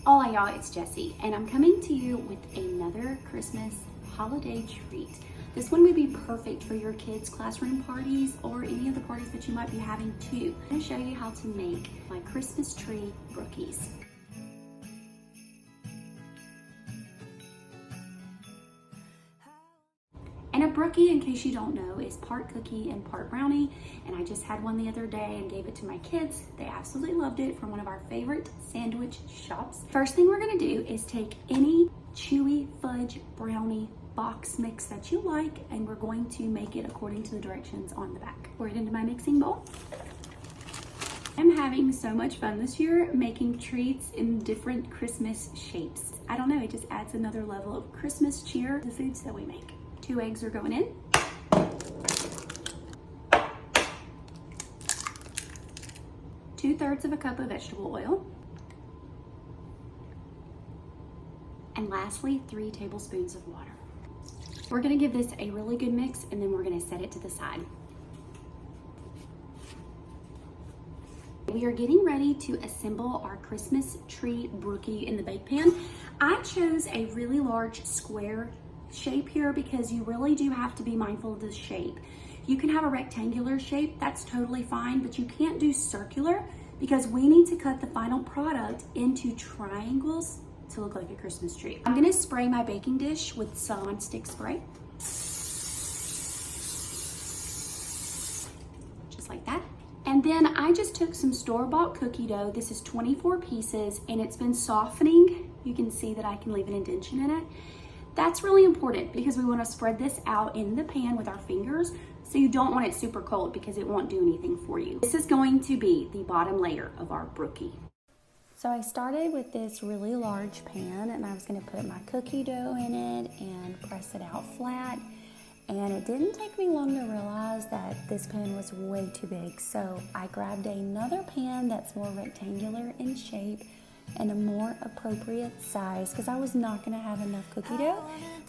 Hola y'all, it's Jessie, and I'm coming to you with another Christmas holiday treat. This one would be perfect for your kids' classroom parties or any of the parties that you might be having too. I'm gonna show you how to make my Christmas tree brookies. And a brookie, in case you don't know, is part cookie and part brownie. And I just had one the other day and gave it to my kids. They absolutely loved it, from one of our favorite sandwich shops. First thing we're gonna do is take any chewy fudge brownie box mix that you like, and we're going to make it according to the directions on the back. Pour it into my mixing bowl. I'm having so much fun this year making treats in different Christmas shapes. I don't know, it just adds another level of Christmas cheer to the foods that we make. 2 eggs are going in. Two-thirds of a cup of vegetable oil. And lastly, 3 tablespoons of water. We're gonna give this a really good mix, and then we're gonna set it to the side. We are getting ready to assemble our Christmas tree brookie in the bake pan. I chose a really large square shape here because you really do have to be mindful of the shape. You can have a rectangular shape, that's totally fine, but you can't do circular because we need to cut the final product into triangles to look like a Christmas tree. I'm gonna spray my baking dish with some non-stick spray. Just like that. And then I just took some store-bought cookie dough. This is 24 pieces and it's been softening. You can see that I can leave an indentation in it. That's really important because we want to spread this out in the pan with our fingers, so you don't want it super cold because it won't do anything for you. This is going to be the bottom layer of our brookie. So I started with this really large pan, and I was going to put my cookie dough in it and press it out flat. And it didn't take me long to realize that this pan was way too big. So I grabbed another pan that's more rectangular in shape and a more appropriate size, because I was not going to have enough cookie dough,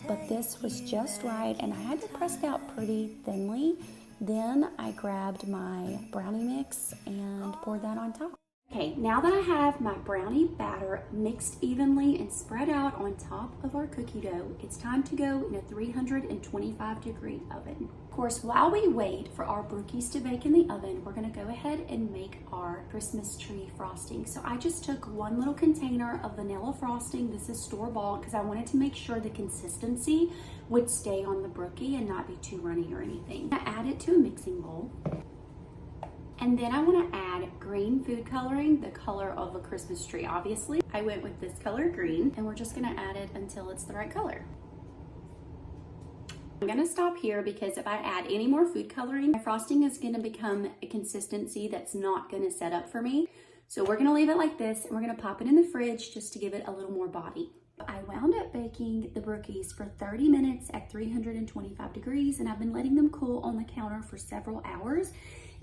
but this was just right, and I had to press it out pretty thinly. Then I grabbed my brownie mix and poured that on top. Okay, now that I have my brownie batter mixed evenly and spread out on top of our cookie dough, it's time to go in a 325-degree oven. Of course, while we wait for our brookies to bake in the oven, we're gonna go ahead and make our Christmas tree frosting. So I just took 1 little container of vanilla frosting. This is store-bought because I wanted to make sure the consistency would stay on the brookie and not be too runny or anything. I add it to a mixing bowl. And then I want to add green food coloring, the color of a Christmas tree, obviously. I went with this color green, and we're just going to add it until it's the right color. I'm going to stop here because if I add any more food coloring, my frosting is going to become a consistency that's not going to set up for me. So we're going to leave it like this, and we're going to pop it in the fridge just to give it a little more body. I wound up baking the brookies for 30 minutes at 325 degrees, and I've been letting them cool on the counter for several hours.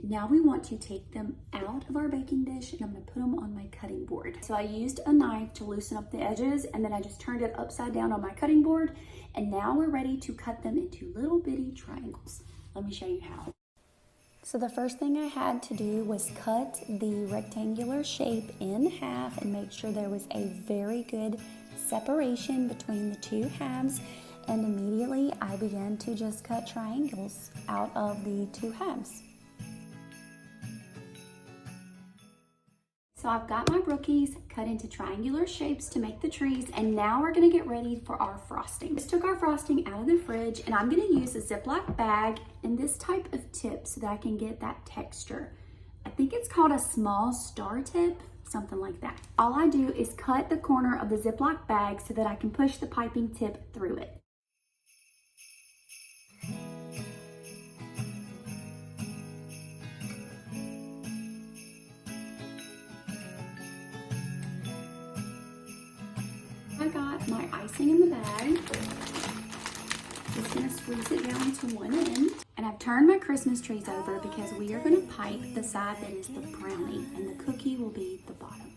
Now we want to take them out of our baking dish, and I'm gonna put them on my cutting board. So I used a knife to loosen up the edges, and then I just turned it upside down on my cutting board, and now we're ready to cut them into little bitty triangles. Let me show you how. So the first thing I had to do was cut the rectangular shape in half and make sure there was a very good separation between the two halves, and immediately I began to just cut triangles out of the two halves. So I've got my brookies cut into triangular shapes to make the trees, and now we're gonna get ready for our frosting. Just took our frosting out of the fridge, and I'm gonna use a Ziploc bag and this type of tip so that I can get that texture. I think it's called a small star tip, something like that. All I do is cut the corner of the Ziploc bag so that I can push the piping tip through it. I got my icing in the bag. Just gonna squeeze it down to one end. And I've turned my Christmas trees over because we are gonna pipe the side that is the brownie, and the cookie will be the bottom.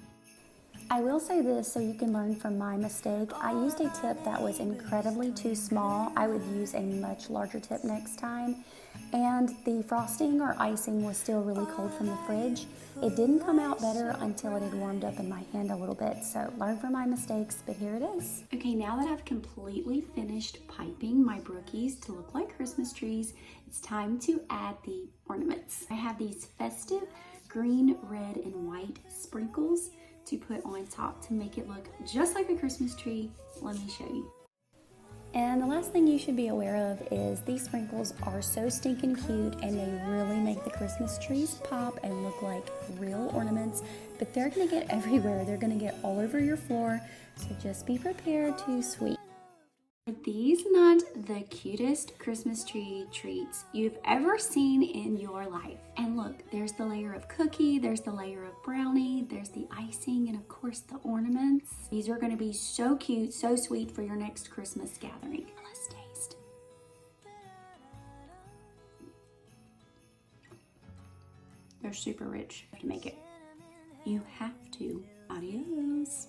I will say this so you can learn from my mistake. I used a tip that was incredibly too small. I would use a much larger tip next time. And the frosting or icing was still really cold from the fridge. It didn't come out better until it had warmed up in my hand a little bit. So learn from my mistakes, but here it is. Okay, now that I've completely finished piping my Brookies to look like Christmas trees, it's time to add the ornaments. I have these festive green, red, and white sprinkles to put on top to make it look just like a Christmas tree. Let me show you. And the last thing you should be aware of is these sprinkles are so stinking cute and they really make the Christmas trees pop and look like real ornaments, but they're gonna get everywhere. They're gonna get all over your floor, so just be prepared to sweep. Are these not the cutest Christmas tree treats you've ever seen in your life? And look, there's the layer of cookie, there's the layer of brownie, there's the icing, and of course the ornaments. These are gonna be so cute, so sweet for your next Christmas gathering. Let's taste. They're super rich to make it. You have to. Adios.